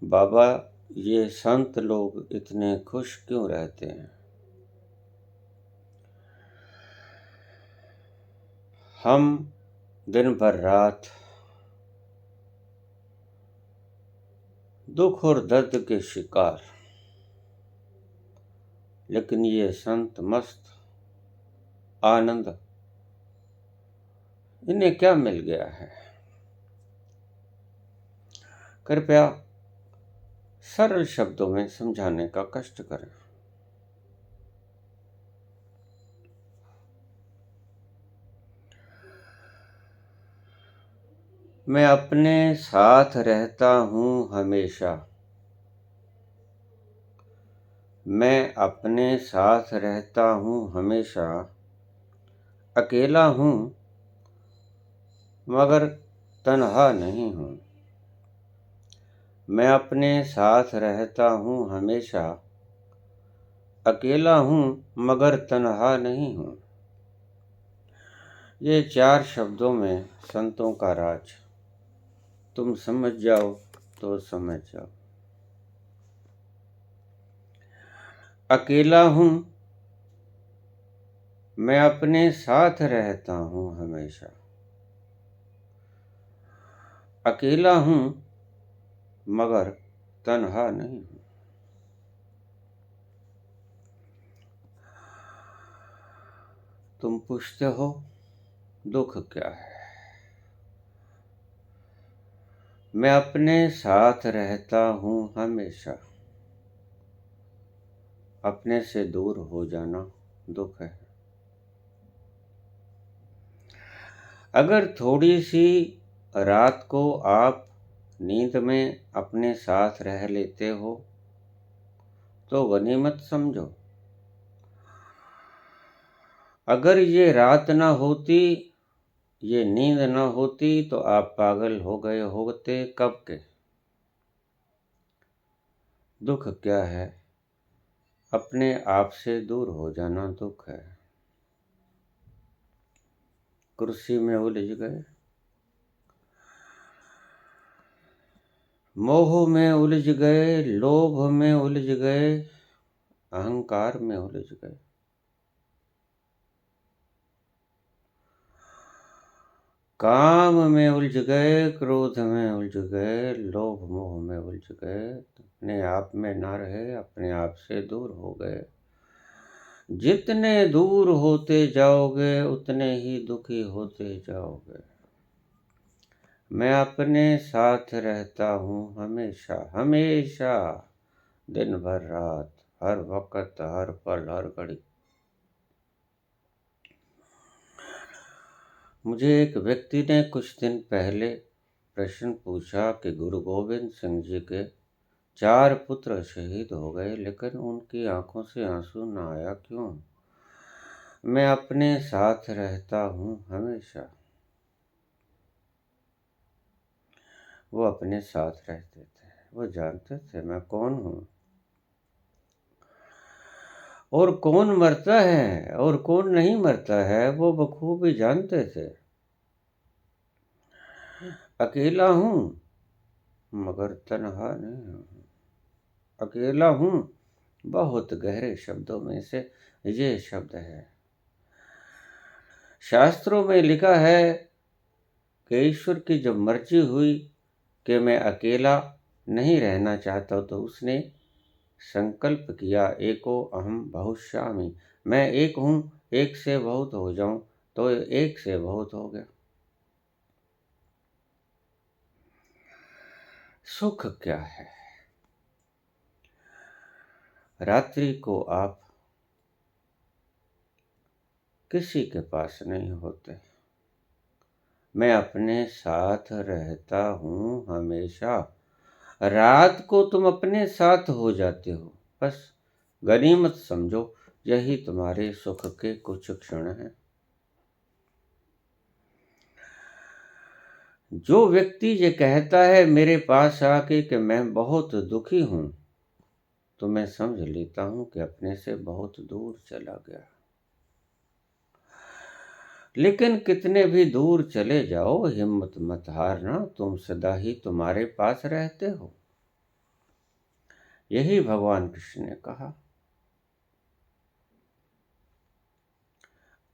बाबा, ये संत लोग इतने खुश क्यों रहते हैं? हम दिन भर रात दुख और दर्द के शिकार, लेकिन ये संत मस्त आनंद, इन्हें क्या मिल गया है? कृपया सरल शब्दों में समझाने का कष्ट करें। मैं अपने साथ रहता हूँ हमेशा। मैं अपने साथ रहता हूँ हमेशा। अकेला हूँ मगर तन्हा नहीं हूँ। मैं अपने साथ रहता हूँ हमेशा। अकेला हूँ मगर तन्हा नहीं हूँ। ये 4 शब्दों में संतों का राज। तुम समझ जाओ तो समझ जाओ। अकेला हूँ, मैं अपने साथ रहता हूँ हमेशा। अकेला हूँ मगर तन्हा नहीं हूँ। तुम पूछते हो दुख क्या है? मैं अपने साथ रहता हूँ हमेशा। अपने से दूर हो जाना दुख है। अगर थोड़ी सी रात को आप नींद में अपने साथ रह लेते हो तो गनीमत समझो। अगर ये रात ना होती, ये नींद ना होती तो आप पागल हो गए होते कब के। दुख क्या है? अपने आप से दूर हो जाना दुख है। कुर्सी में उलझ गए, मोह में उलझ गए, लोभ में उलझ गए, अहंकार में उलझ गए। काम में उलझ गए, क्रोध में उलझ गए, लोभ मोह में उलझ गए, अपने आप में ना रहे, अपने आप से दूर हो गए। जितने दूर होते जाओगे उतने ही दुखी होते जाओगे। मैं अपने साथ रहता हूँ हमेशा हमेशा, दिन भर रात, हर वक्त, हर पल, हर घड़ी। मुझे एक व्यक्ति ने कुछ दिन पहले प्रश्न पूछा कि गुरु गोविंद सिंह जी के 4 पुत्र शहीद हो गए, लेकिन उनकी आंखों से आंसू न आया क्यों? मैं अपने साथ रहता हूँ हमेशा। वो अपने साथ रहते थे, वो जानते थे मैं कौन हूँ और कौन मरता है और कौन नहीं मरता है, वो बखूबी जानते थे। अकेला हूँ मगर तन्हा नहीं हूँ। अकेला हूँ, बहुत गहरे शब्दों में से ये शब्द है। शास्त्रों में लिखा है कि ईश्वर की जब मर्जी हुई कि मैं अकेला नहीं रहना चाहता तो उसने संकल्प किया, एको अहम बहुश्यामि। मैं एक हूँ, एक से बहुत हो जाऊं तो एक से बहुत हो गया। सुख क्या है? रात्रि को आप किसी के पास नहीं होते। मैं अपने साथ रहता हूँ हमेशा। रात को तुम अपने साथ हो जाते हो, बस गनीमत समझो, यही तुम्हारे सुख के कुछ क्षण हैं। जो व्यक्ति ये कहता है मेरे पास आके कि मैं बहुत दुखी हूँ, तो मैं समझ लेता हूँ कि अपने से बहुत दूर चला गया। लेकिन कितने भी दूर चले जाओ, हिम्मत मत हारना, तुम सदा ही तुम्हारे पास रहते हो। यही भगवान कृष्ण ने कहा,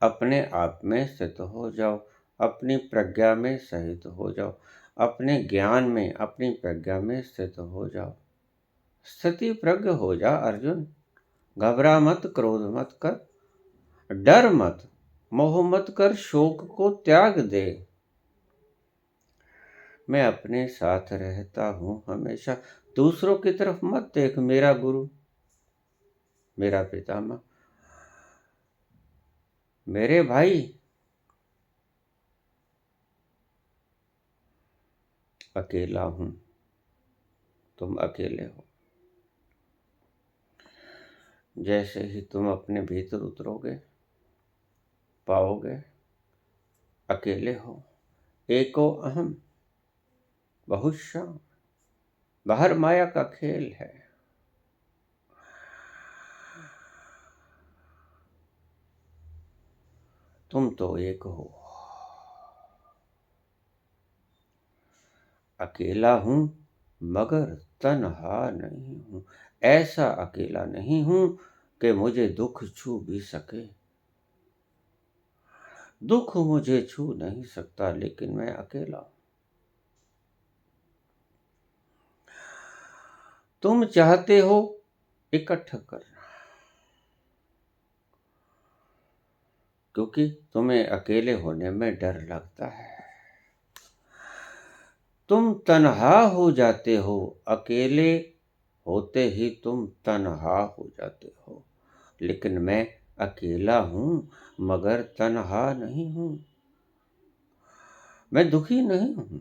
अपने आप में स्थित हो जाओ, अपनी प्रज्ञा में सहित हो जाओ, अपने ज्ञान में अपनी प्रज्ञा में स्थित हो जाओ। स्थिति प्रज्ञ हो जा अर्जुन। घबरा मत, क्रोध मत कर, डर मत, मोह मत कर, शोक को त्याग दे। मैं अपने साथ रहता हूँ हमेशा। दूसरों की तरफ मत देख। मेरा गुरु, मेरा पितामह, मेरे भाई, अकेला हूं, तुम अकेले हो। जैसे ही तुम अपने भीतर उतरोगे, पाओगे अकेले हो। एको अहम बहुश्याम। बाहर माया का खेल है। तुम तो एक हो। अकेला हूं मगर तन्हा नहीं हूं। ऐसा अकेला नहीं हूं कि मुझे दुख छू भी सके। दुख मुझे छू नहीं सकता, लेकिन मैं अकेला हूं। तुम चाहते हो इकट्ठा करना, क्योंकि तुम्हें अकेले होने में डर लगता है। तुम तन्हा हो जाते हो। अकेले होते ही तुम तन्हा हो जाते हो। लेकिन मैं अकेला हूं मगर तन्हा नहीं हूं। मैं दुखी नहीं हूं।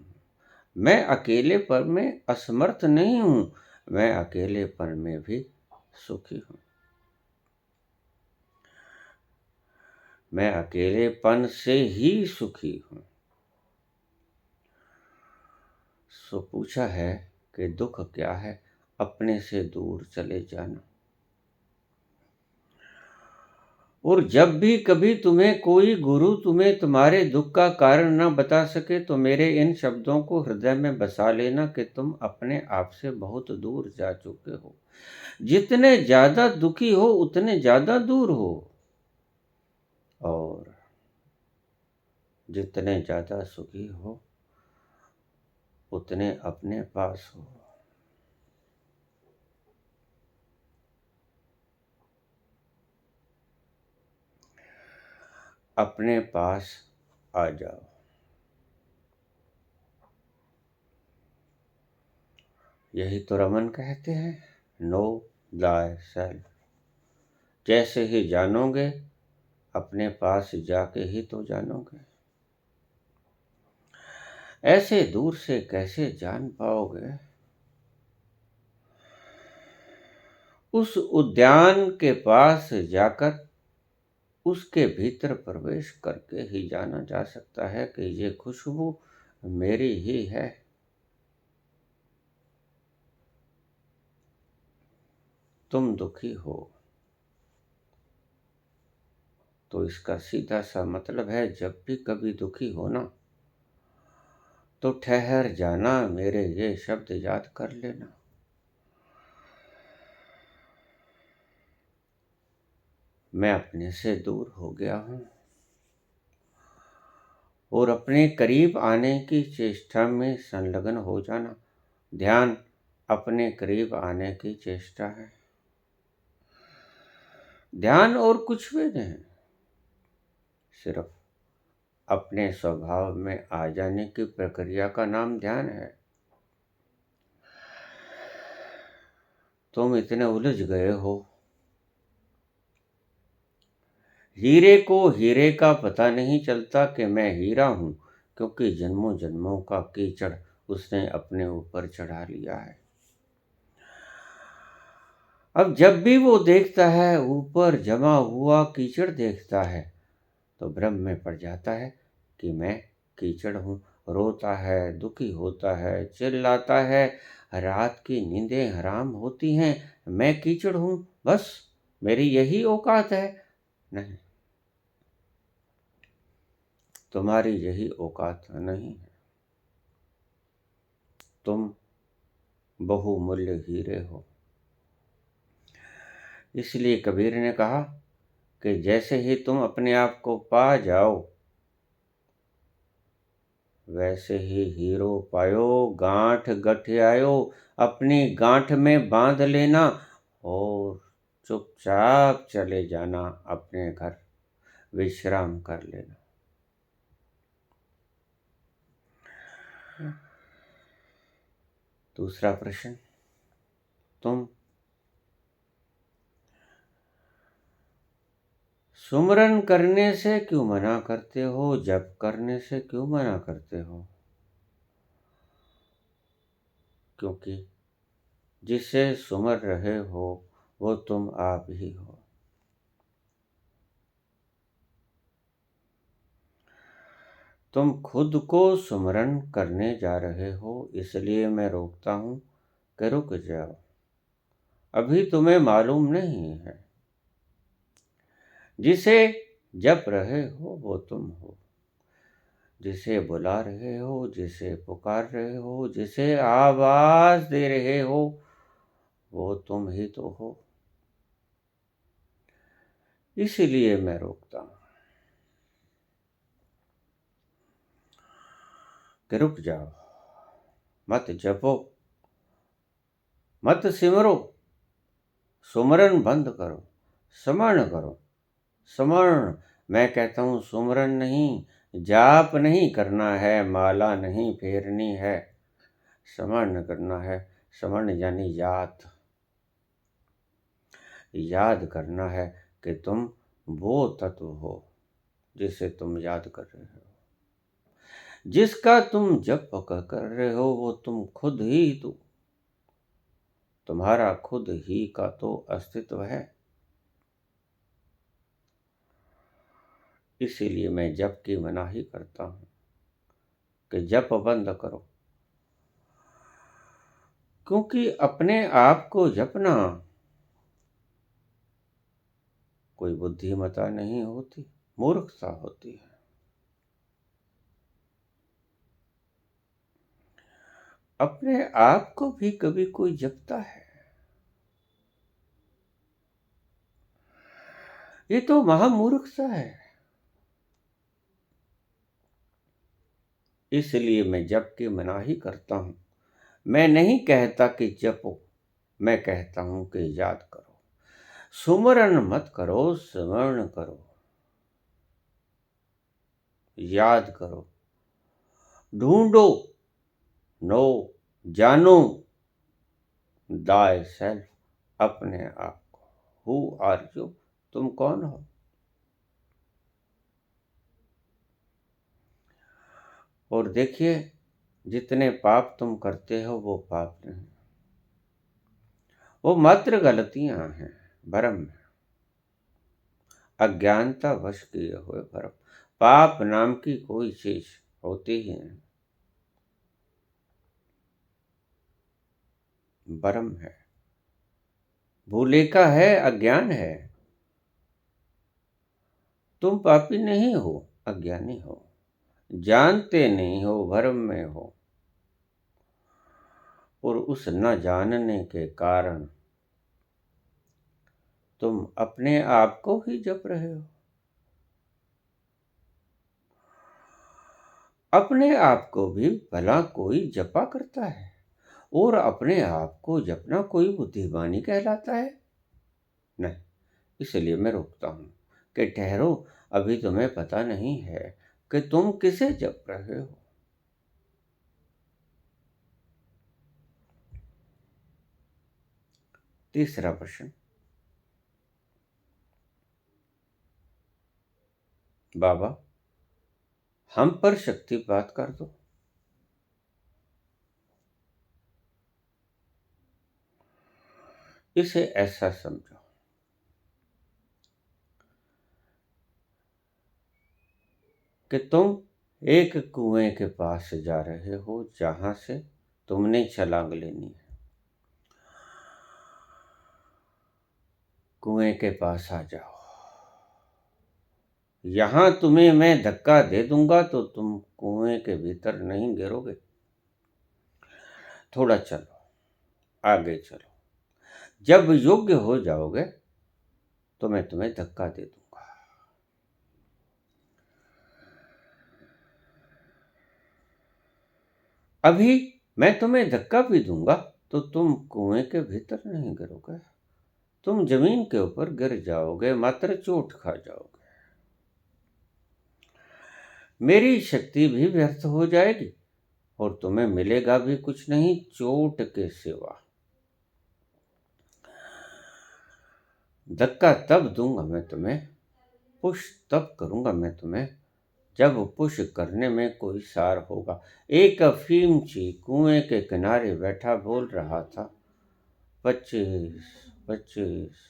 मैं अकेलेपन में असमर्थ नहीं हूं। मैं अकेलेपन में भी सुखी हूं। मैं अकेलेपन से ही सुखी हूं। सो पूछा है कि दुख क्या है? अपने से दूर चले जाना। और जब भी कभी तुम्हें कोई गुरु तुम्हें तुम्हारे दुख का कारण न बता सके, तो मेरे इन शब्दों को हृदय में बसा लेना कि तुम अपने आप से बहुत दूर जा चुके हो। जितने ज्यादा दुखी हो उतने ज्यादा दूर हो, और जितने ज्यादा सुखी हो उतने अपने पास हो। अपने पास आ जाओ। यही तो रमन कहते हैं, नो दाय सेल्फ। जैसे ही जानोगे, अपने पास जाके ही तो जानोगे। ऐसे दूर से कैसे जान पाओगे? उस उद्यान के पास जाकर उसके भीतर प्रवेश करके ही जाना जा सकता है कि ये खुशबू मेरी ही है। तुम दुखी हो तो इसका सीधा सा मतलब है, जब भी कभी दुखी हो ना, तो ठहर जाना, मेरे ये शब्द याद कर लेना। मैं अपने से दूर हो गया हूं, और अपने करीब आने की चेष्टा में संलग्न हो जाना। ध्यान अपने करीब आने की चेष्टा है। ध्यान और कुछ भी नहीं, सिर्फ अपने स्वभाव में आ जाने की प्रक्रिया का नाम ध्यान है। तुम इतने उलझ गए हो। हीरे को हीरे का पता नहीं चलता कि मैं हीरा हूं, क्योंकि जन्मों जन्मों का कीचड़ उसने अपने ऊपर चढ़ा लिया है। अब जब भी वो देखता है, ऊपर जमा हुआ कीचड़ देखता है, तो भ्रम में पड़ जाता है कि मैं कीचड़ हूँ। रोता है, दुखी होता है, चिल्लाता है, रात की नींदें हराम होती हैं। मैं कीचड़ हूँ, बस मेरी यही औकात है। नहीं, तुम्हारी यही औकात नहीं है। तुम बहुमूल्य हीरे हो। इसलिए कबीर ने कहा कि जैसे ही तुम अपने आप को पा जाओ, वैसे ही हीरो पायो, गांठ गठियायो, अपनी गांठ में बांध लेना और चुपचाप चले जाना अपने घर, विश्राम कर लेना। दूसरा प्रश्न, तुम सुमरन करने से क्यों मना करते हो, जप करने से क्यों मना करते हो? क्योंकि जिसे सुमर रहे हो वो तुम आप ही हो। तुम खुद को सुमरन करने जा रहे हो, इसलिए मैं रोकता हूं कि रुक जाओ, अभी तुम्हें मालूम नहीं है। जिसे जप रहे हो वो तुम हो, जिसे बुला रहे हो, जिसे पुकार रहे हो, जिसे आवाज दे रहे हो, वो तुम ही तो हो। इसीलिए मैं रोकता हूं कि रुक जाओ, मत जपो, मत सिमरो, सुमरन बंद करो, स्मरण करो। स्मरण, मैं कहता हूं सुमरन नहीं, जाप नहीं करना है, माला नहीं फेरनी है, स्मरण करना है। स्मरण यानी याद, याद करना है कि तुम वो तत्व हो जिसे तुम याद कर रहे हो, जिसका तुम जप कर रहे हो, वो तुम खुद ही तो, तुम्हारा खुद ही का तो अस्तित्व है। इसीलिए मैं जप की मनाही करता हूं कि जप बंद करो, क्योंकि अपने आप को जपना कोई बुद्धिमता नहीं होती, मूर्खता होती है। अपने आप को भी कभी कोई जपता है? ये तो महामूर्खता है। इसलिए मैं जप की मनाही करता हूं। मैं नहीं कहता कि जपो, मैं कहता हूं कि याद करो। सुमरन मत करो, स्मरण करो, याद करो, ढूंढो, नो, जानो दाय सेल्फ, अपने आप को। हु आर यू, तुम कौन हो? और देखिए, जितने पाप तुम करते हो वो पाप नहीं, वो मात्र गलतियां हैं, भ्रम है, अज्ञानता वश किए हुए भ्रम। पाप नाम की कोई चीज होती ही नहीं, भ्रम है, भूलेखा है, अज्ञान है। तुम पापी नहीं हो, अज्ञानी हो, जानते नहीं हो, भ्रम में हो, और उस न जानने के कारण तुम अपने आप को ही जप रहे हो। अपने आप को भी भला कोई जपा करता है, और अपने आप को जपना कोई बुद्धिमानी कहलाता है? नहीं। इसलिए मैं रोकता हूं कि ठहरो, अभी तुम्हें पता नहीं है कि तुम किसे जप रहे हो। तीसरा प्रश्न, बाबा हम पर शक्तिपात कर दो। इसे ऐसा समझो कि तुम एक कुएं के पास जा रहे हो, जहां से तुमने छलांग लेनी है। कुएं के पास आ जाओ, यहां तुम्हें मैं धक्का दे दूंगा तो तुम कुएं के भीतर नहीं गिरोगे। थोड़ा चलो, आगे चलो, जब योग्य हो जाओगे तो मैं तुम्हें धक्का दे दूंगा। अभी मैं तुम्हें धक्का भी दूंगा तो तुम कुएं के भीतर नहीं गिरोगे, तुम जमीन के ऊपर गिर जाओगे, मात्र चोट खा जाओगे। मेरी शक्ति भी व्यर्थ हो जाएगी और तुम्हें मिलेगा भी कुछ नहीं चोट के सिवा। धक्का तब दूंगा मैं तुम्हें, पुश तब करूंगा मैं तुम्हें, जब पुश करने में कोई सार होगा। एक अफीमची कुएं के किनारे बैठा बोल रहा था, 25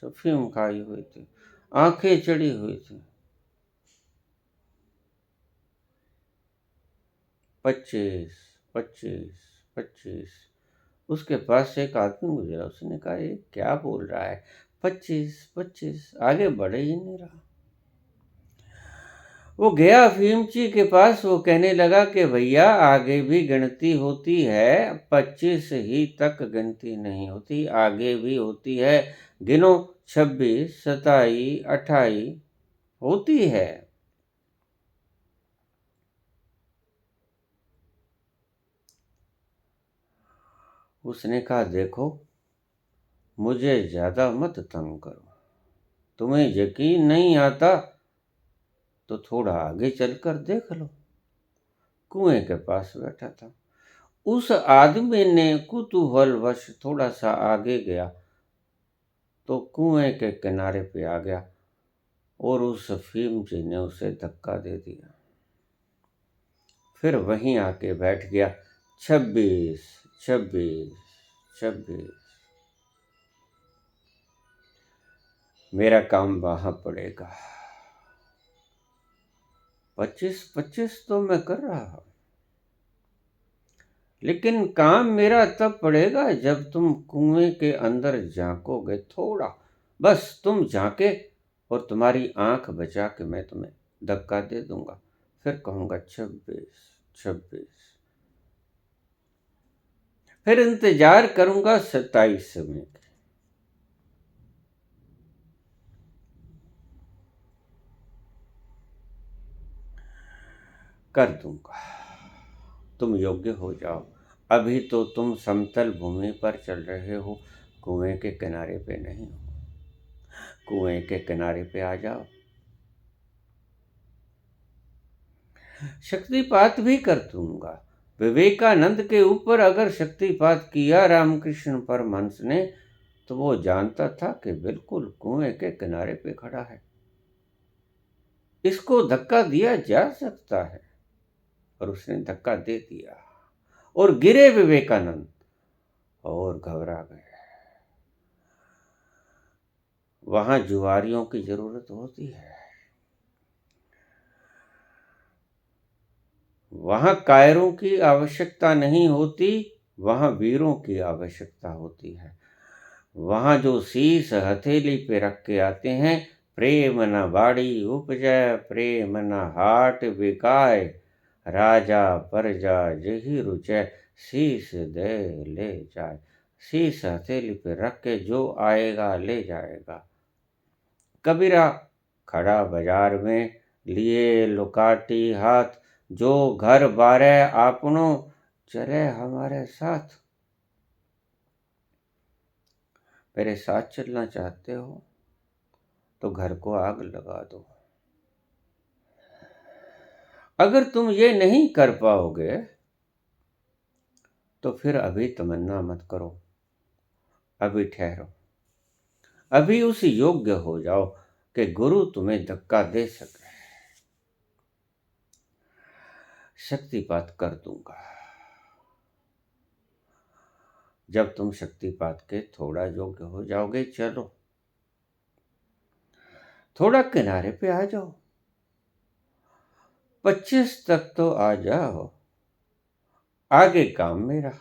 अफीम खाई हुई थी, आंखें चढ़ी हुई थी। 25 उसके पास से एक आदमी गुजरा, उसने कहा ये क्या बोल रहा है, 25 आगे बढ़ ही नहीं रहा। वो गया अफीमची के पास, वो कहने लगा कि भैया आगे भी गिनती होती है, 25 ही तक गिनती नहीं होती, आगे भी होती है, गिनो 26, 27, 28 होती है। उसने कहा देखो मुझे ज्यादा मत तंग करो, तुम्हें यकीन नहीं आता तो थोड़ा आगे चलकर देख लो। कुएं के पास बैठा था, उस आदमी ने कुतूहलवश थोड़ा सा आगे गया तो कुएं के किनारे पे आ गया और उस अफीमची ने उसे धक्का दे दिया। फिर वहीं आके बैठ गया, 26 26। मेरा काम वहां पड़ेगा, 25 तो मैं कर रहा हूं, लेकिन काम मेरा तब पड़ेगा जब तुम कुएं के अंदर झांकोगे थोड़ा, बस तुम झांके और तुम्हारी आंख बचा के मैं तुम्हें धक्का दे दूंगा, फिर कहूंगा 26। फिर इंतजार करूंगा 27 में। कर दूंगा, तुम योग्य हो जाओ। अभी तो तुम समतल भूमि पर चल रहे हो, कुएं के किनारे पे नहीं हो। कुएं के किनारे पे आ जाओ, शक्तिपात भी कर दूंगा। विवेकानंद के ऊपर अगर शक्तिपात किया रामकृष्ण परमहंस ने तो वो जानता था कि बिल्कुल कुएं के किनारे पे खड़ा है, इसको धक्का दिया जा सकता है। और उसने धक्का दे दिया और गिरे विवेकानंद और घबरा गए। वहां जुआरियों की जरूरत होती है, वहां कायरों की आवश्यकता नहीं होती, वहां वीरों की आवश्यकता होती है। वहां जो शीश हथेली पे रख के आते हैं, प्रेम न बाड़ी उपजै, प्रेम न हाट बिकाय, राजा परजा जही रुचै, शीश दे ले जाए। शीश हथेली पे रख के जो आएगा ले जाएगा। कबीरा खड़ा बाजार में, लिए लुकाटी हाथ, जो घर बारे आपनो, चले हमारे साथ। मेरे साथ चलना चाहते हो तो घर को आग लगा दो। अगर तुम ये नहीं कर पाओगे तो फिर अभी तमन्ना मत करो, अभी ठहरो, अभी उस योग्य हो जाओ कि गुरु तुम्हें धक्का दे सके। शक्तिपात कर दूंगा। जब तुम शक्तिपात के थोड़ा योग्य हो जाओगे, चलो थोड़ा किनारे पे आ जाओ, 25 तक तो आ जाओ, आगे काम मेरा।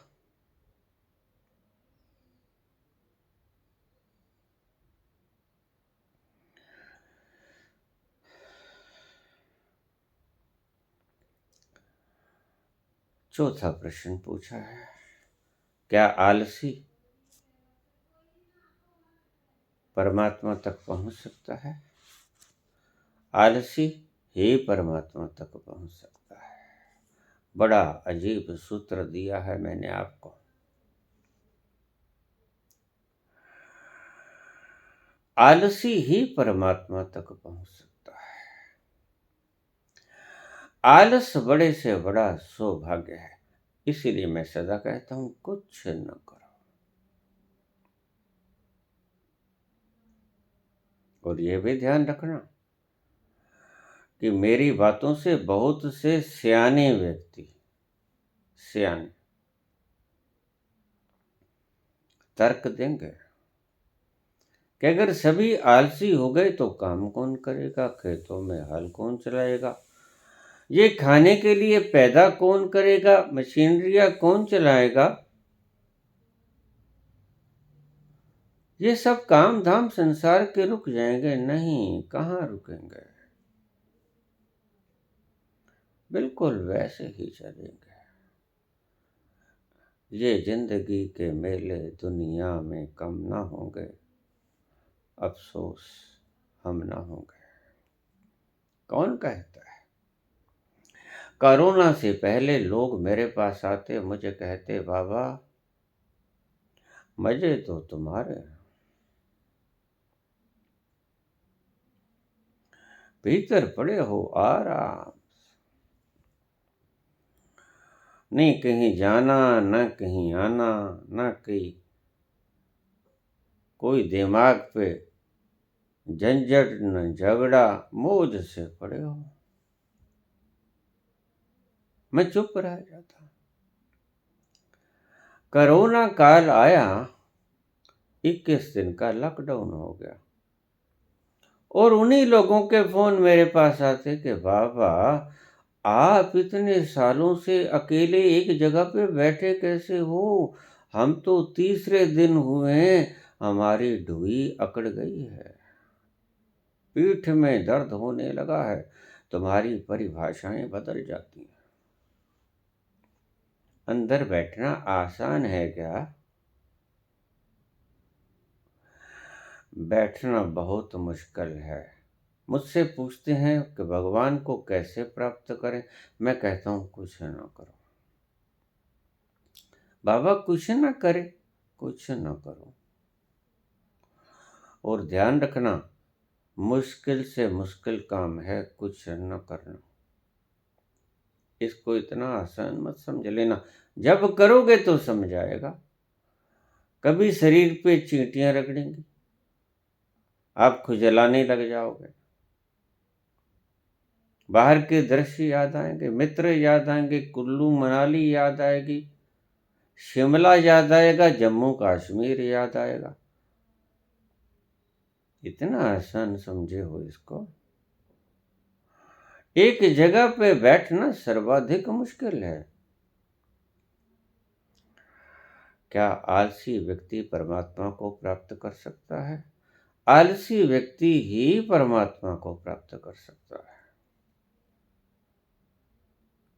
चौथा प्रश्न पूछा है, क्या आलसी परमात्मा तक पहुंच सकता है, आलसी ही परमात्मा तक पहुंच सकता है। बड़ा अजीब सूत्र दिया है मैंने आपको। आलसी ही परमात्मा तक पहुंच सकता है। आलस बड़े से बड़ा सौभाग्य है। इसीलिए मैं सदा कहता हूं, कुछ न करो। और यह भी ध्यान रखना कि मेरी बातों से बहुत से सियाने व्यक्ति तर्क देंगे कि अगर सभी आलसी हो गए तो काम कौन करेगा, खेतों में हल कौन चलाएगा, ये खाने के लिए पैदा कौन करेगा, मशीनरियां कौन चलाएगा। ये सब काम धाम संसार के रुक जाएंगे? नहीं, कहाँ रुकेंगे, बिल्कुल वैसे ही चलेंगे। ये जिंदगी के मेले दुनिया में कम ना होंगे, अफसोस हम ना होंगे। कौन कहता है? कोरोना से पहले लोग मेरे पास आते, मुझे कहते, बाबा मजे तो तुम्हारे, भीतर पड़े हो आराम, नहीं कहीं जाना, न कहीं आना, न कहीं कोई दिमाग पे झंझट, न झगड़ा, मौज से पड़े हो। मैं चुप रह जाता। कोरोना काल आया, 21 दिन का लॉकडाउन हो गया, और उन्हीं लोगों के फोन मेरे पास आते कि बाबा आप इतने सालों से अकेले एक जगह पे बैठे कैसे हो? हम तो तीसरे दिन हुए हैं, हमारी ढुई अकड़ गई है, पीठ में दर्द होने लगा है, तुम्हारी परिभाषाएं बदल जाती हैं। अंदर बैठना आसान है क्या? बैठना बहुत मुश्किल है। मुझसे पूछते हैं कि भगवान को कैसे प्राप्त करें। मैं कहता हूं, कुछ ना करो बाबा, कुछ ना करे, कुछ ना करो। और ध्यान रखना, मुश्किल से मुश्किल काम है कुछ न करना। इसको इतना आसान मत समझ लेना, जब करोगे तो समझ आएगा। कभी शरीर पे चींटियां रगड़ेंगी, आप खुजलाने लग जाओगे, बाहर के दृश्य याद आएंगे, मित्र याद आएंगे, कुल्लू मनाली याद आएगी, शिमला याद आएगा, जम्मू कश्मीर याद आएगा। इतना आसान समझे हो इसको? एक जगह पे बैठना सर्वाधिक मुश्किल है। क्या आलसी व्यक्ति परमात्मा को प्राप्त कर सकता है? आलसी व्यक्ति ही परमात्मा को प्राप्त कर सकता है,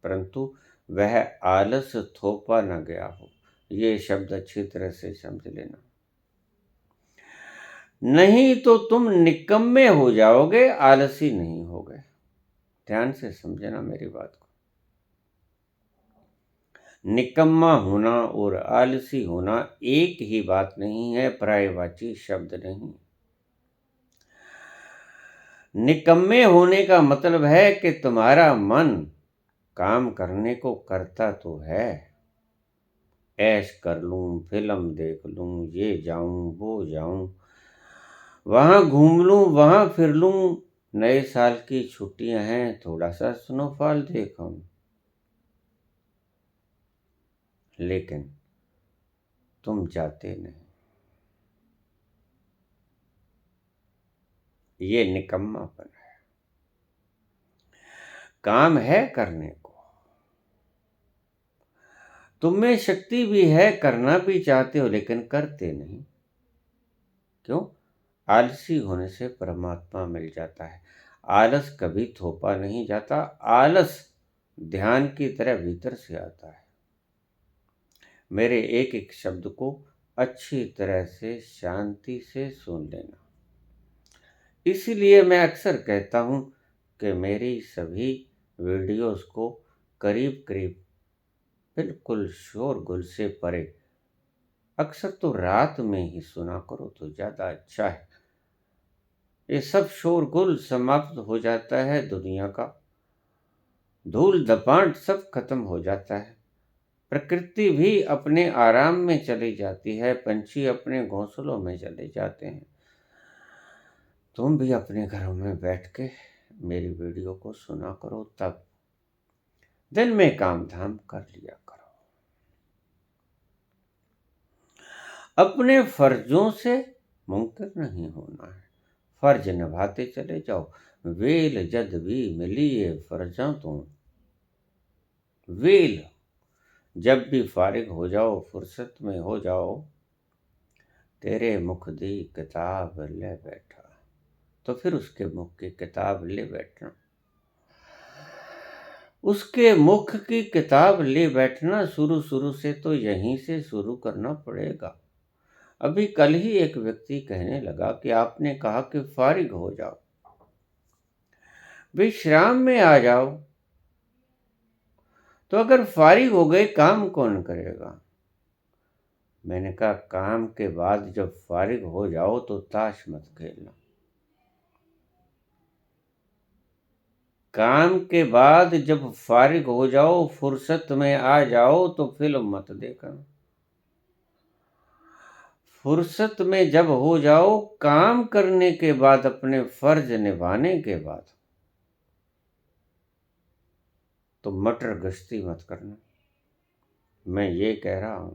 परंतु वह आलस थोपा न गया हो। ये शब्द अच्छी तरह से समझ लेना, नहीं तो तुम निकम्मे हो जाओगे, आलसी नहीं होगे। ध्यान से समझना मेरी बात को। निकम्मा होना और आलसी होना एक ही बात नहीं है, पर्यायवाची शब्द नहीं। निकम्मे होने का मतलब है कि तुम्हारा मन काम करने को करता तो है, ऐश कर लूं, फिल्म देख लूं, ये जाऊं वो जाऊं, वहां घूम लूं वहां फिर लूं, नए साल की छुट्टियां हैं, थोड़ा सा स्नोफॉल देखूं, लेकिन तुम जाते नहीं। ये निकम्मापन है। काम है करने को, तुम में शक्ति भी है, करना भी चाहते हो, लेकिन करते नहीं। क्यों? आलसी होने से परमात्मा मिल जाता है। आलस कभी थोपा नहीं जाता, आलस ध्यान की तरह भीतर से आता है। मेरे एक एक शब्द को अच्छी तरह से शांति से सुन लेना। इसीलिए मैं अक्सर कहता हूँ कि मेरी सभी वीडियोस को करीब करीब बिल्कुल शोरगुल से परे, अक्सर तो रात में ही सुना करो तो ज़्यादा अच्छा है। ये सब शोरगुल समाप्त हो जाता है, दुनिया का धूल धपाट सब खत्म हो जाता है। प्रकृति भी अपने आराम में चली जाती है, पंछी अपने घोंसलों में चले जाते हैं। तुम भी अपने घरों में बैठ के मेरी वीडियो को सुना करो, तब दिन में काम धाम कर लिया करो। अपने फर्जों से मुनकर नहीं होना है, फर्ज निभाते चले जाओ। वेल जद भी मिलिए फर्जा तो वेल, जब भी फारिग हो जाओ, फुर्सत में हो जाओ, तेरे मुख दी किताब ले बैठा, तो फिर उसके मुख की किताब ले बैठना। उसके मुख की किताब ले बैठना शुरू शुरू से तो यहीं से शुरू करना पड़ेगा। अभी कल ही एक व्यक्ति कहने लगा कि आपने कहा कि फारिग हो जाओ, विश्राम में आ जाओ। तो अगर फारिग हो गए, काम कौन करेगा? मैंने कहा काम के बाद जब फारिग हो जाओ तो ताश मत खेलना। काम के बाद जब फारिग हो जाओ, फुर्सत में आ जाओ, तो फिल्म मत देखना। फुर्सत में जब हो जाओ, काम करने के बाद, अपने फर्ज निभाने के बाद, तो मटर गश्ती मत करना। मैं ये कह रहा हूं,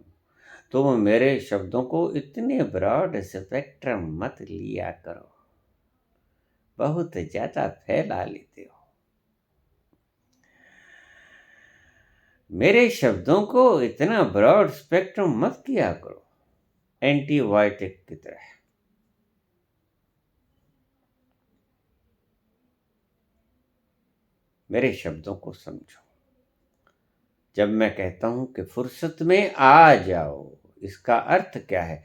तुम मेरे शब्दों को इतने ब्रॉड स्पेक्ट्रम मत लिया करो, बहुत ज्यादा फैला लेते हो। मेरे शब्दों को इतना ब्रॉड स्पेक्ट्रम मत किया करो, एंटीबायोटिक की तरह। मेरे शब्दों को समझो। जब मैं कहता हूं कि फुर्सत में आ जाओ, इसका अर्थ क्या है?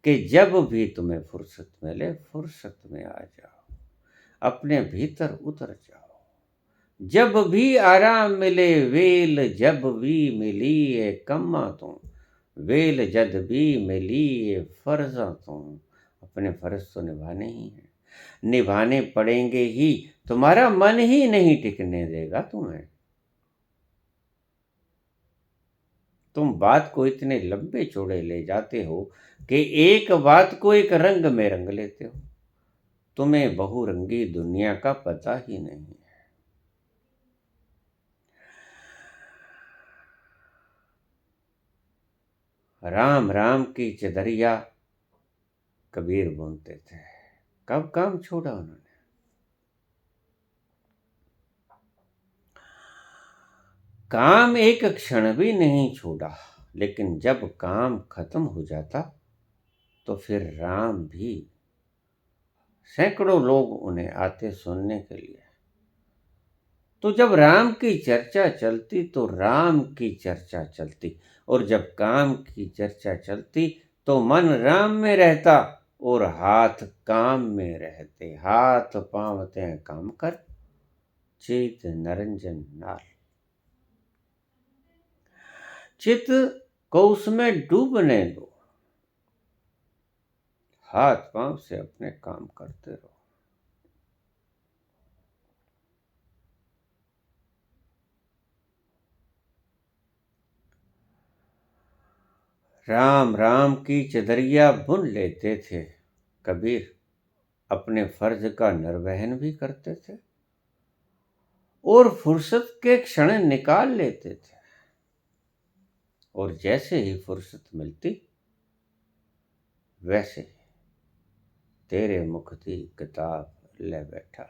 कि जब भी तुम्हें फुर्सत मिले, फुर्सत में आ जाओ, अपने भीतर उतर जाओ। जब भी आराम मिले, वेल जब भी मिली है कम्मा तुम, वेल जद भी मिली है फर्जा तुम। अपने फर्ज तो निभाने ही है, निभाने पड़ेंगे ही। तुम्हारा मन ही नहीं टिकने देगा तुम्हें। तुम बात को इतने लंबे चौड़े ले जाते हो कि एक बात को एक रंग में रंग लेते हो। तुम्हें बहुरंगी दुनिया का पता ही नहीं है। राम राम की चदरिया कबीर बोलते थे। कब काम छोड़ा उन्होंने? काम एक क्षण भी नहीं छोड़ा, लेकिन जब काम खत्म हो जाता तो फिर राम भी, सैकड़ों लोग उन्हें आते सुनने के लिए। तो जब राम की चर्चा चलती तो राम की चर्चा चलती, और जब काम की चर्चा चलती तो मन राम में रहता और हाथ काम में रहते। हाथ पांवते हैं काम कर, चित नरंजन नाल। चित को उसमें डूबने दो, हाथ पांव से अपने काम करते रहो। राम राम की चदरिया बुन लेते थे कबीर, अपने फर्ज का निर्वहन भी करते थे और फुर्सत के क्षण निकाल लेते थे। और जैसे ही फुर्सत मिलती, वैसे ही तेरे मुख की किताब ले बैठा।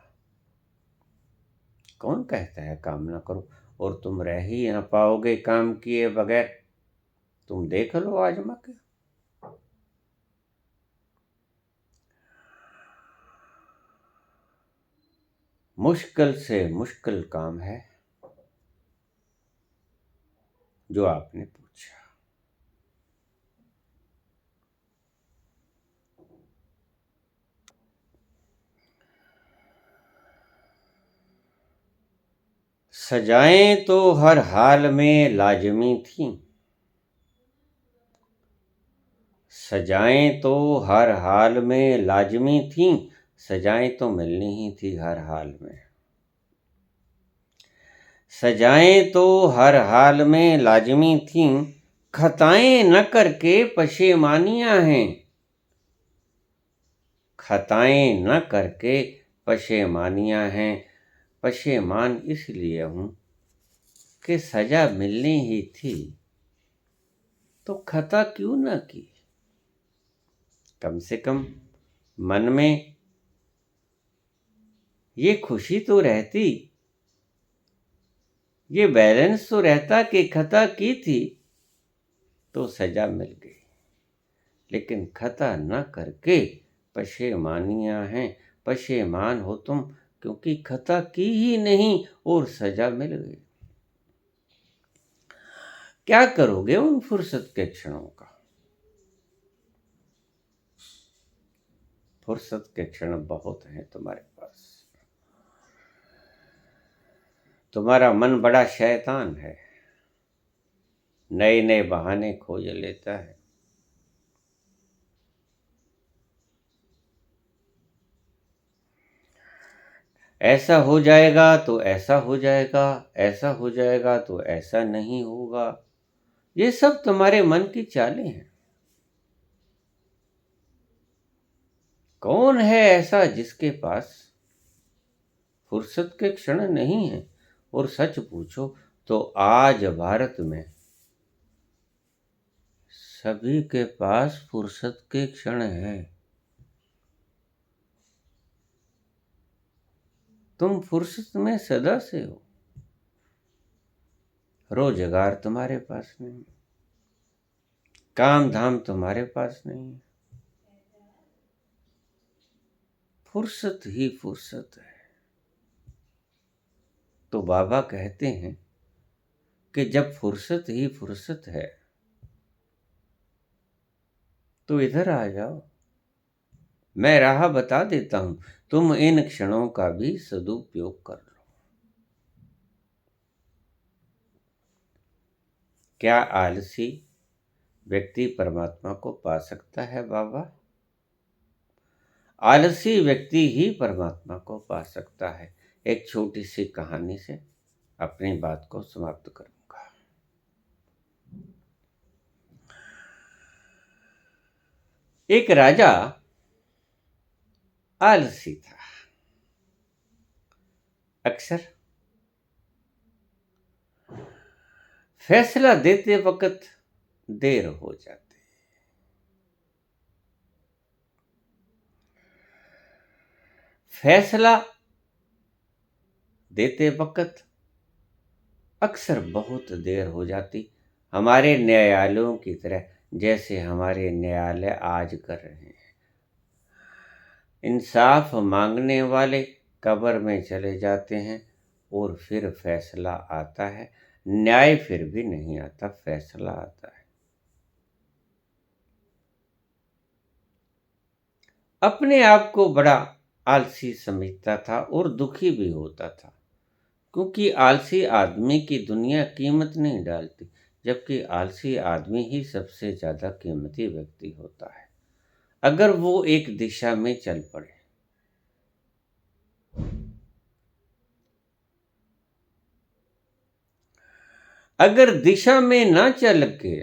कौन कहता है काम ना करो? और तुम रह ही ना पाओगे काम किए बगैर। तुम देख लो आजमा के। मुश्किल से मुश्किल काम है जो आपने पूछा। सजाएं तो हर हाल में लाजमी थी, सजाएं तो हर हाल में लाजमी थी, सजाएं तो मिलनी ही थी हर हाल में। सजाएं तो हर हाल में लाजमी थी, खताएं न करके पशेमानियां हैं, खताएं न करके पशेमानियां हैं। पशेमान इसलिए हूं कि सजा मिलनी ही थी तो खता क्यों न की। कम से कम मन में ये खुशी तो रहती, ये बैलेंस तो रहता कि खता की थी तो सजा मिल गई, लेकिन खता न करके पशेमानियां हैं। पशेमान हो तुम क्योंकि खता की ही नहीं और सजा मिल गई। क्या करोगे उन फुर्सत के क्षणों का। फुर्सत के क्षण बहुत हैं तुम्हारे पास। तुम्हारा मन बड़ा शैतान है, नए नए बहाने खोज लेता है। ऐसा हो जाएगा तो ऐसा हो जाएगा, ऐसा हो जाएगा तो ऐसा नहीं होगा। ये सब तुम्हारे मन की चालें हैं। कौन है ऐसा जिसके पास फुर्सत के क्षण नहीं है। और सच पूछो तो आज भारत में सभी के पास फुर्सत के क्षण हैं। तुम फुर्सत में सदा से हो। रोजगार तुम्हारे पास नहीं, काम धाम तुम्हारे पास नहीं, फुर्सत ही फुर्सत है। तो बाबा कहते हैं कि जब फुर्सत ही फुर्सत है तो इधर आ जाओ, मैं राह बता देता हूं, तुम इन क्षणों का भी सदुपयोग कर लो। क्या आलसी व्यक्ति परमात्मा को पा सकता है बाबा। आलसी व्यक्ति ही परमात्मा को पा सकता है। एक छोटी सी कहानी से अपनी बात को समाप्त करूंगा। एक राजा आलसी था। अक्सर फैसला देते वक्त देर हो जाती। फैसला देते वक्त अक्सर बहुत देर हो जाती। हमारे न्यायालयों की तरह जैसे हमारे न्यायालय आज कर रहे हैं। इंसाफ मांगने वाले कब्र में चले जाते हैं और फिर फैसला आता है। न्याय फिर भी नहीं आता, फैसला आता है। अपने आप को बड़ा आलसी समझता था और दुखी भी होता था, क्योंकि आलसी आदमी की दुनिया कीमत नहीं डालती, जबकि आलसी आदमी ही सबसे ज्यादा कीमती व्यक्ति होता है अगर वो एक दिशा में चल पड़े। अगर दिशा में ना चल के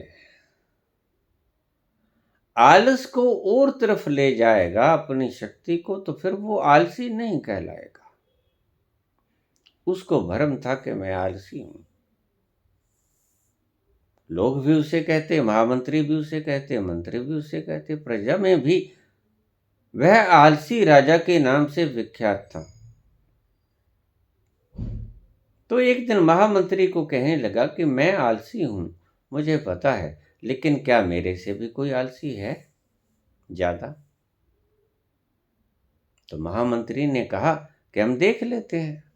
आलस को और तरफ ले जाएगा अपनी शक्ति को, तो फिर वो आलसी नहीं कहलाएगा। उसको भ्रम था कि मैं आलसी हूं। लोग भी उसे कहते, महामंत्री भी उसे कहते, मंत्री भी उसे कहते, प्रजा में भी वह आलसी राजा के नाम से विख्यात था। तो एक दिन महामंत्री को कहने लगा कि मैं आलसी हूं, मुझे पता है, लेकिन क्या मेरे से भी कोई आलसी है ज्यादा। तो महामंत्री ने कहा कि हम देख लेते हैं।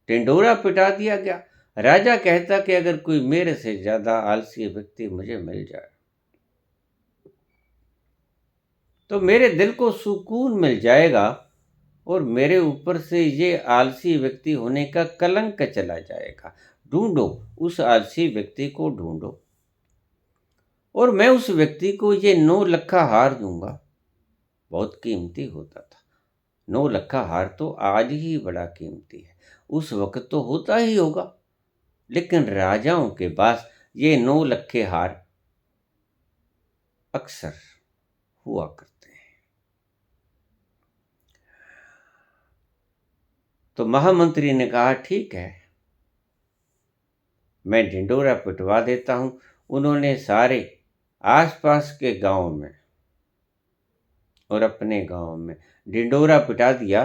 टिंडोरा पिटा दिया गया। राजा कहता कि अगर कोई मेरे से ज्यादा आलसी व्यक्ति मुझे मिल जाए तो मेरे दिल को सुकून मिल जाएगा और मेरे ऊपर से ये आलसी व्यक्ति होने का कलंक चला जाएगा। ढूंढो, उस आलसी व्यक्ति को ढूंढो और मैं उस व्यक्ति को ये 9 लक्खा हार दूंगा। बहुत कीमती होता था। 9 लक्खा हार तो आज ही बड़ा कीमती है, उस वक्त तो होता ही होगा, लेकिन राजाओं के पास ये 9 लखे हार अक्सर हुआ करते हैं। तो महामंत्री ने कहा, ठीक है, मैं ढिंडोरा पिटवा देता हूं। उन्होंने सारे आसपास के गांव में और अपने गांव में ढिंडोरा पिटा दिया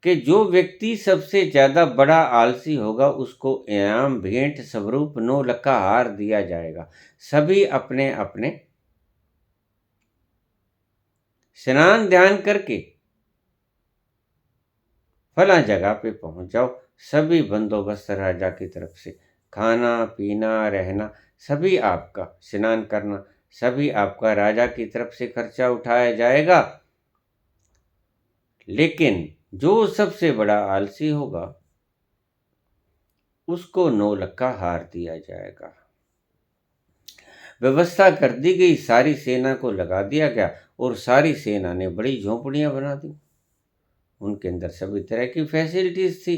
कि जो व्यक्ति सबसे ज्यादा बड़ा आलसी होगा उसको इनाम भेंट स्वरूप 9 लक्खा हार दिया जाएगा। सभी अपने अपने स्नान ध्यान करके फला जगह पे पहुंच जाओ। सभी बंदोबस्त राजा की तरफ से, खाना पीना रहना सभी आपका, स्नान करना सभी आपका, राजा की तरफ से खर्चा उठाया जाएगा। लेकिन जो सबसे बड़ा आलसी होगा उसको 9 लक्खा हार दिया जाएगा। व्यवस्था कर दी गई, सारी सेना को लगा दिया गया और सारी सेना ने बड़ी झोंपड़ियां बना दी। उनके अंदर सभी तरह की फैसिलिटीज थी।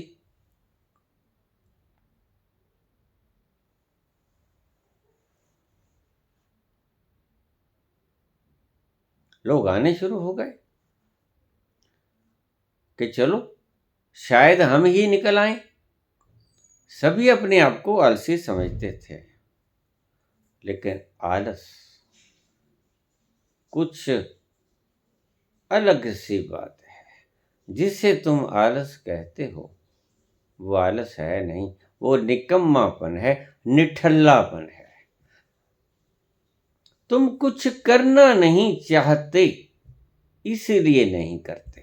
लोग आने शुरू हो गए कि चलो शायद हम ही निकल आए। सभी अपने आप को आलसी समझते थे, लेकिन आलस कुछ अलग सी बात है। जिसे तुम आलस कहते हो वो आलस है नहीं, वो निकम्मापन है, निठल्लापन है। तुम कुछ करना नहीं चाहते इसलिए नहीं करते,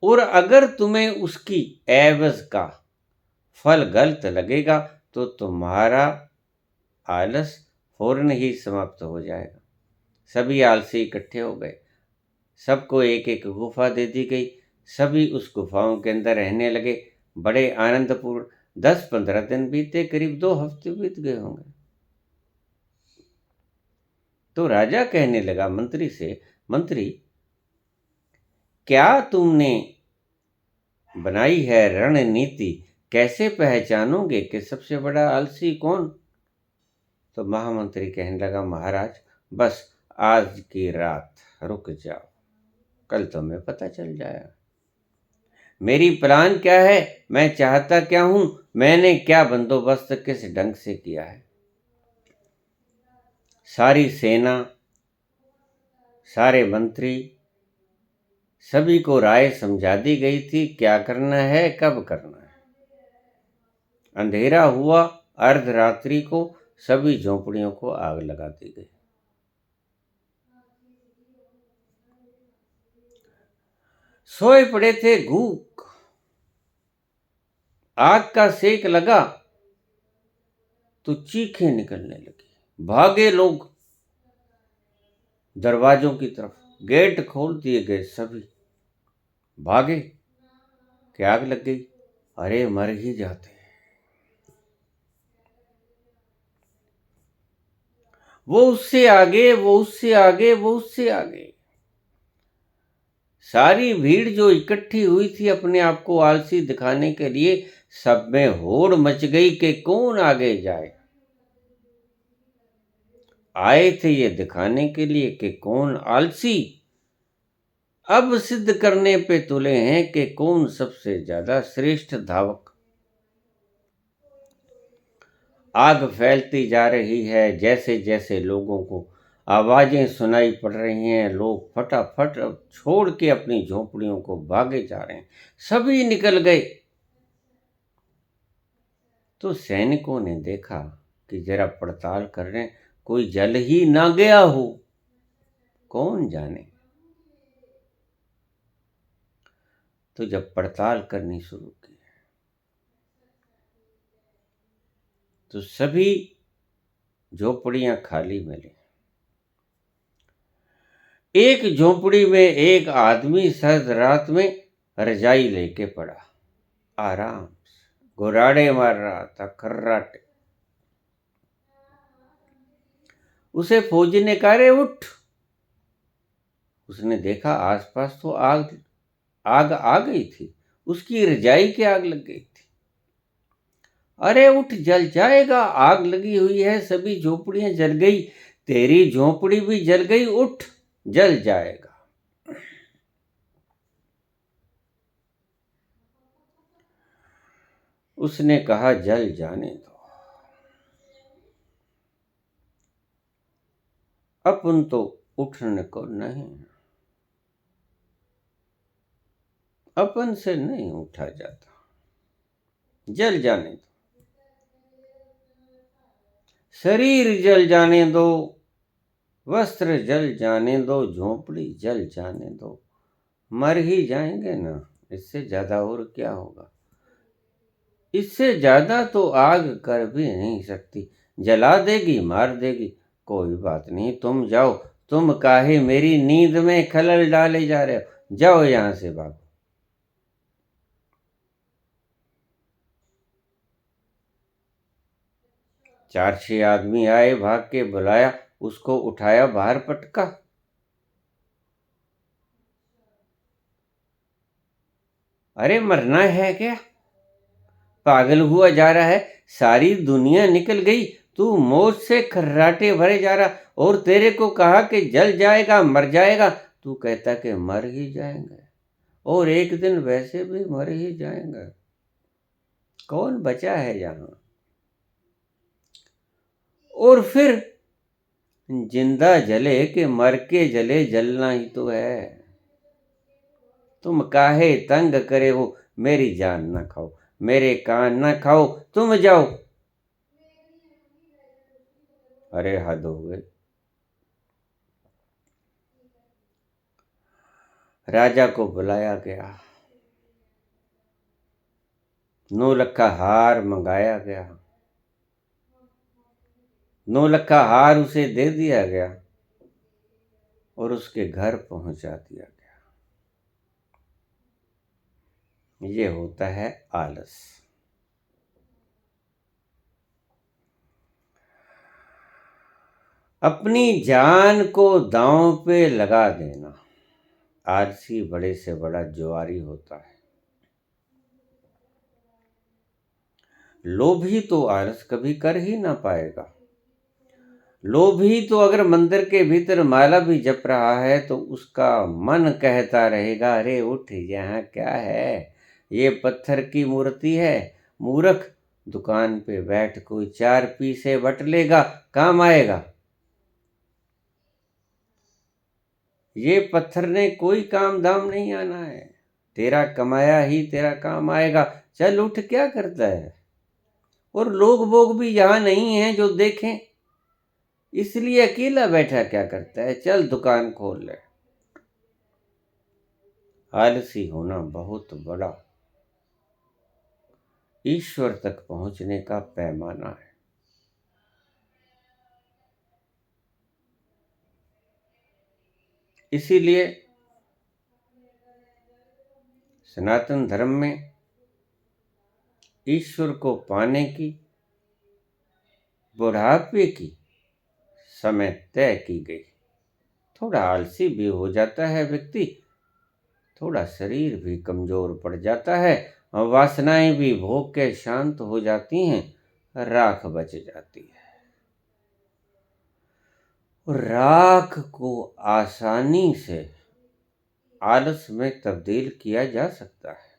और अगर तुम्हें उसकी एवज का फल गलत लगेगा तो तुम्हारा आलस फौरन ही समाप्त हो जाएगा। सभी आलसी इकट्ठे हो गए, सबको एक एक गुफा दे दी गई। सभी उस गुफाओं के अंदर रहने लगे, बड़े आनंदपूर्ण। 10-15 दिन बीते, करीब 2 हफ्ते बीत गए होंगे। तो राजा कहने लगा मंत्री से, मंत्री, क्या तुमने बनाई है रणनीति? कैसे पहचानोगे कि सबसे बड़ा आलसी कौन? तो महामंत्री कहने लगा, महाराज बस आज की रात रुक जाओ, कल तुम्हें पता चल जाएगा। मेरी प्लान क्या है, मैं चाहता क्या हूं, मैंने क्या बंदोबस्त किस ढंग से किया है। सारी सेना, सारे मंत्री, सभी को राय समझा दी गई थी, क्या करना है, कब करना है। अंधेरा हुआ, अर्धरात्रि को सभी झोंपड़ियों को आग लगा दी गई। सोए पड़े थे घूक, आग का सेक लगा तो चीखें निकलने लगी। भागे लोग दरवाजों की तरफ, गेट खोल दिए गए, सभी भागे कि आग लग गई। अरे मर ही जाते। वो उससे आगे, वो उससे आगे, वो उससे आगे। सारी भीड़ जो इकट्ठी हुई थी अपने आप को आलसी दिखाने के लिए, सब में होड़ मच गई कि कौन आगे जाए। आए थे ये दिखाने के लिए कि कौन आलसी, अब सिद्ध करने पे तुले हैं कि कौन सबसे ज्यादा श्रेष्ठ धावक। आग फैलती जा रही है, जैसे जैसे लोगों को आवाजें सुनाई पड़ रही हैं, लोग फटाफट छोड़ के अपनी झोपड़ियों को भागे जा रहे हैं। सभी निकल गए। तो सैनिकों ने देखा कि जरा पड़ताल कर रहे हैं, कोई जल ही ना गया हो, कौन जाने। तो जब पड़ताल करनी शुरू की तो सभी झोपड़ियां खाली मिली। एक झोपड़ी में एक आदमी सर्द रात में रजाई लेके पड़ा, आराम से घुराड़े मार रहा था, खर्राटे। उसे फौजी ने कहा, रे उठ। उसने देखा आसपास तो आग आग आ गई थी, उसकी रजाई की आग लग गई थी। अरे उठ, जल जाएगा, आग लगी हुई है, सभी झोपड़ियां जल गई, तेरी झोपड़ी भी जल गई, उठ, जल जाएगा। उसने कहा, जल जाने दो, अपन तो उठने को नहीं, अपन से नहीं उठा जाता, जल जाने दो, शरीर जल जाने दो, वस्त्र जल जाने दो, झोपड़ी जल जाने दो, मर ही जाएंगे ना, इससे ज्यादा और क्या होगा। इससे ज्यादा तो आग कर भी नहीं सकती, जला देगी, मार देगी, कोई बात नहीं, तुम जाओ, तुम काहे मेरी नींद में खलल डाले जा रहे हो, जाओ यहां से, भागो। चार छह आदमी आए, भाग के बुलाया, उसको उठाया, बाहर पटका। अरे मरना है क्या, पागल हुआ जा रहा है, सारी दुनिया निकल गई, तू मौत से खर्राटे भरे जा रहा, और तेरे को कहा कि जल जाएगा, मर जाएगा, तू कहता कि मर ही जाएंगे, और एक दिन वैसे भी मर ही जाएंगे, कौन बचा है यहां। और फिर जिंदा जले कि मर के जले, जलना ही तो है। तुम काहे तंग करे हो, मेरी जान ना खाओ, मेरे कान ना खाओ, तुम जाओ। अरे हद हो गई। राजा को बुलाया गया, 9 लखा हार मंगाया गया, 9 लखा हार उसे दे दिया गया, और उसके घर पहुंचा दिया गया। ये होता है आलस। अपनी जान को दांव पे लगा देना, आलसी बड़े से बड़ा जुआरी होता है। लोभी तो आलस कभी कर ही ना पाएगा। लोभी तो अगर मंदिर के भीतर माला भी जप रहा है तो उसका मन कहता रहेगा, अरे उठ, यहाँ क्या है, ये पत्थर की मूर्ति है, मूर्ख, दुकान पे बैठ कोई 4 पैसे बट लेगा, काम आएगा। ये पत्थर ने कोई काम धाम नहीं आना है, तेरा कमाया ही तेरा काम आएगा, चल उठ, क्या करता है। और लोग बोग भी यहाँ नहीं है जो देखें, इसलिए अकेला बैठा क्या करता है, चल दुकान खोल ले। आलसी होना बहुत बड़ा ईश्वर तक पहुंचने का पैमाना है। इसीलिए सनातन धर्म में ईश्वर को पाने की, बुढ़ापे की समय तय की गई। थोड़ा आलसी भी हो जाता है व्यक्ति, थोड़ा शरीर भी कमजोर पड़ जाता है, और वासनाएं भी भोग के शांत हो जाती हैं, राख बच जाती है। राख को आसानी से आलस में तब्दील किया जा सकता है,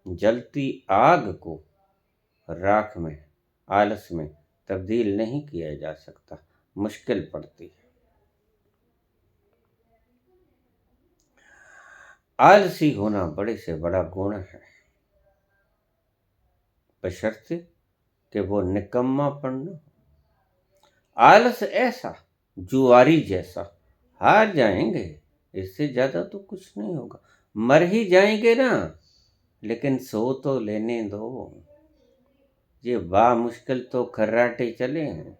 जलती आग को राख में, आलस में तब्दील नहीं किया जा सकता, मुश्किल पड़ती है। आलसी होना बड़े से बड़ा गुण है, बशर्ते कि वो निकम्मापन न हो। आलस ऐसा, जुआरी जैसा, हार जाएंगे, इससे ज्यादा तो कुछ नहीं होगा, मर ही जाएंगे ना, लेकिन सो तो लेने दो। ये बा मुश्किल तो खर्राटे चले हैं।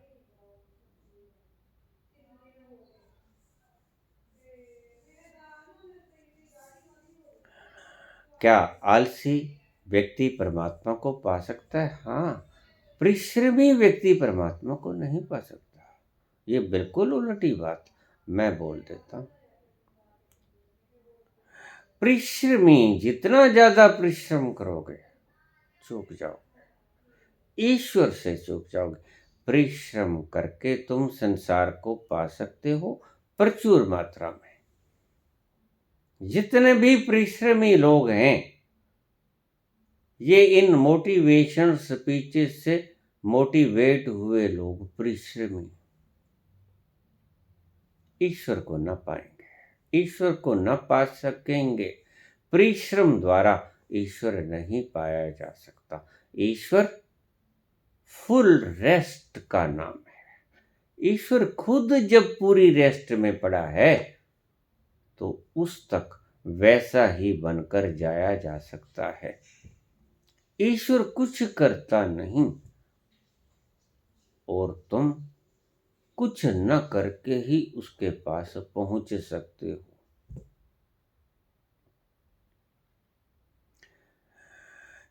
क्या आलसी व्यक्ति परमात्मा को पा सकता है? हाँ, परिश्रमी व्यक्ति परमात्मा को नहीं पा सकता। ये बिल्कुल उल्टी बात मैं बोल देता हूँ। परिश्रमी जितना ज़्यादा परिश्रम करोगे, चूक जाओगे, ईश्वर से चूक जाओगे। परिश्रम करके तुम संसार को पा सकते हो प्रचुर मात्रा में। जितने भी परिश्रमी लोग हैं, ये इन मोटिवेशन स्पीचेस से मोटिवेट हुए लोग परिश्रमी ईश्वर को न पाएंगे, ईश्वर को न पा सकेंगे। परिश्रम द्वारा ईश्वर नहीं पाया जा सकता। ईश्वर फुल रेस्ट का नाम है। ईश्वर खुद जब पूरी रेस्ट में पड़ा है तो उस तक वैसा ही बनकर जाया जा सकता है। ईश्वर कुछ करता नहीं और तुम कुछ न करके ही उसके पास पहुंच सकते हो।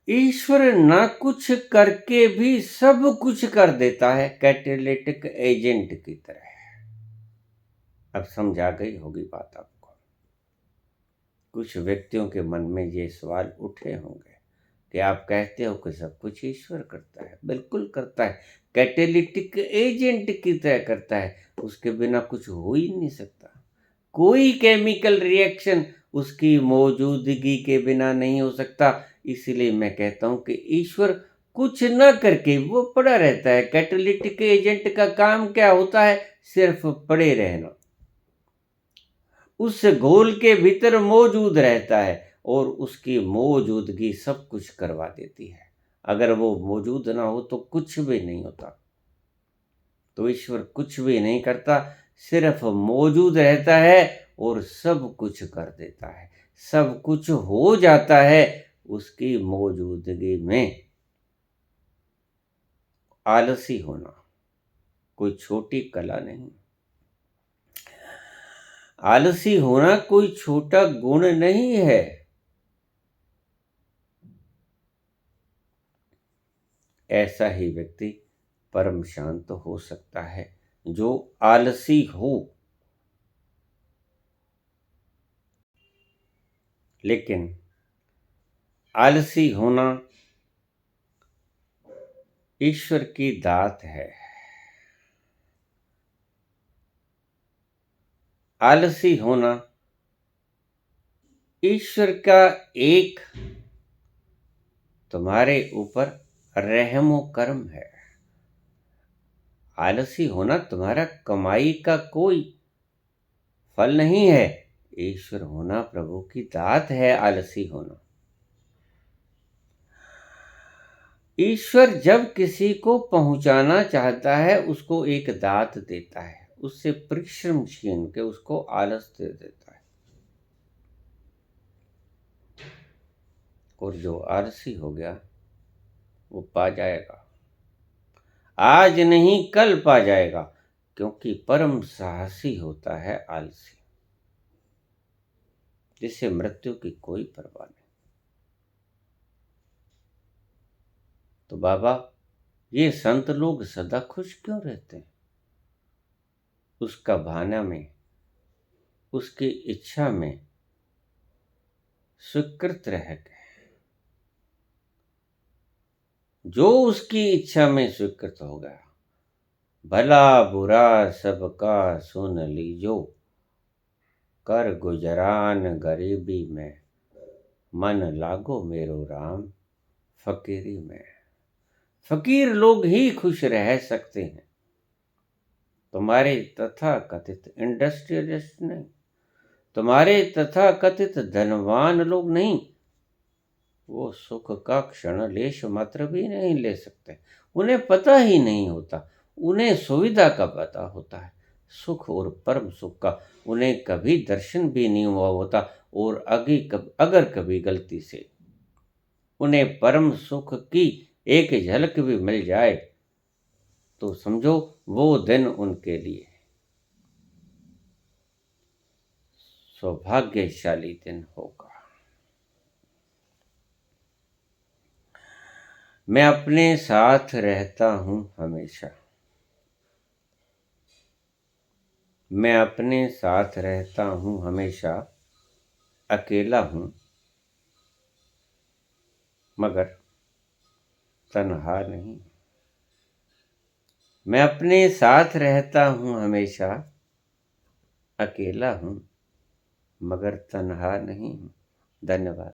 ईश्वर न कुछ करके भी सब कुछ कर देता है, कैटेलिटिक एजेंट की तरह। अब समझा गई होगी बात आपको। कुछ व्यक्तियों के मन में ये सवाल उठे होंगे कि आप कहते हो कि सब कुछ ईश्वर करता है। बिल्कुल करता है, कैटेलिटिक एजेंट की तरह करता है। उसके बिना कुछ हो ही नहीं सकता। कोई केमिकल रिएक्शन उसकी मौजूदगी के बिना नहीं हो सकता। इसीलिए मैं कहता हूं कि ईश्वर कुछ न करके वो पड़ा रहता है। कैटेलिटिक एजेंट का काम क्या होता है? सिर्फ पड़े रहना, उस घोल के भीतर मौजूद रहता है और उसकी मौजूदगी सब कुछ करवा देती है। अगर वो मौजूद ना हो तो कुछ भी नहीं होता। तो ईश्वर कुछ भी नहीं करता, सिर्फ मौजूद रहता है और सब कुछ कर देता है। सब कुछ हो जाता है उसकी मौजूदगी में। आलसी होना कोई छोटी कला नहीं, आलसी होना कोई छोटा गुण नहीं है। ऐसा ही व्यक्ति परम शांत हो सकता है जो आलसी हो। लेकिन आलसी होना ईश्वर की दात है। आलसी होना ईश्वर का एक तुम्हारे ऊपर रहमो कर्म है। आलसी होना तुम्हारा कमाई का कोई फल नहीं है। ईश्वर होना प्रभु की दात है। आलसी होना, ईश्वर जब किसी को पहुंचाना चाहता है उसको एक दात देता है, उससे परिश्रम छीन के उसको आलस दे देता है। और जो आलसी हो गया वो पा जाएगा, आज नहीं कल पा जाएगा। क्योंकि परम साहसी होता है आलसी, जिसे मृत्यु की कोई परवाह नहीं। तो बाबा, ये संत लोग सदा खुश क्यों रहते हैं? उसका भाना में, उसकी इच्छा में स्वीकृत रह गए। जो उसकी इच्छा में स्वीकृत हो गया, भला बुरा सबका सुन लीजो, कर गुजरान गरीबी में, मन लागो मेरो राम फकीरी में। फकीर लोग ही खुश रह सकते हैं, तुम्हारे तथा कथित इंडस्ट्रियलिस्ट नहीं, तुम्हारे तथा कथित धनवान लोग नहीं। वो सुख का क्षण लेश मात्र भी नहीं ले सकते। उन्हें पता ही नहीं होता। उन्हें सुविधा का पता होता है, सुख और परम सुख का उन्हें कभी दर्शन भी नहीं हुआ होता। और अगर कभी गलती से उन्हें परम सुख की एक झलक भी मिल जाए तो समझो वो दिन उनके लिए सौभाग्यशाली दिन होगा। मैं अपने साथ रहता हूँ हमेशा। मैं अपने साथ रहता हूँ हमेशा, अकेला हूँ मगर तन्हा नहीं। मैं अपने साथ रहता हूँ हमेशा, अकेला हूँ मगर तन्हा नहीं हूँ। धन्यवाद।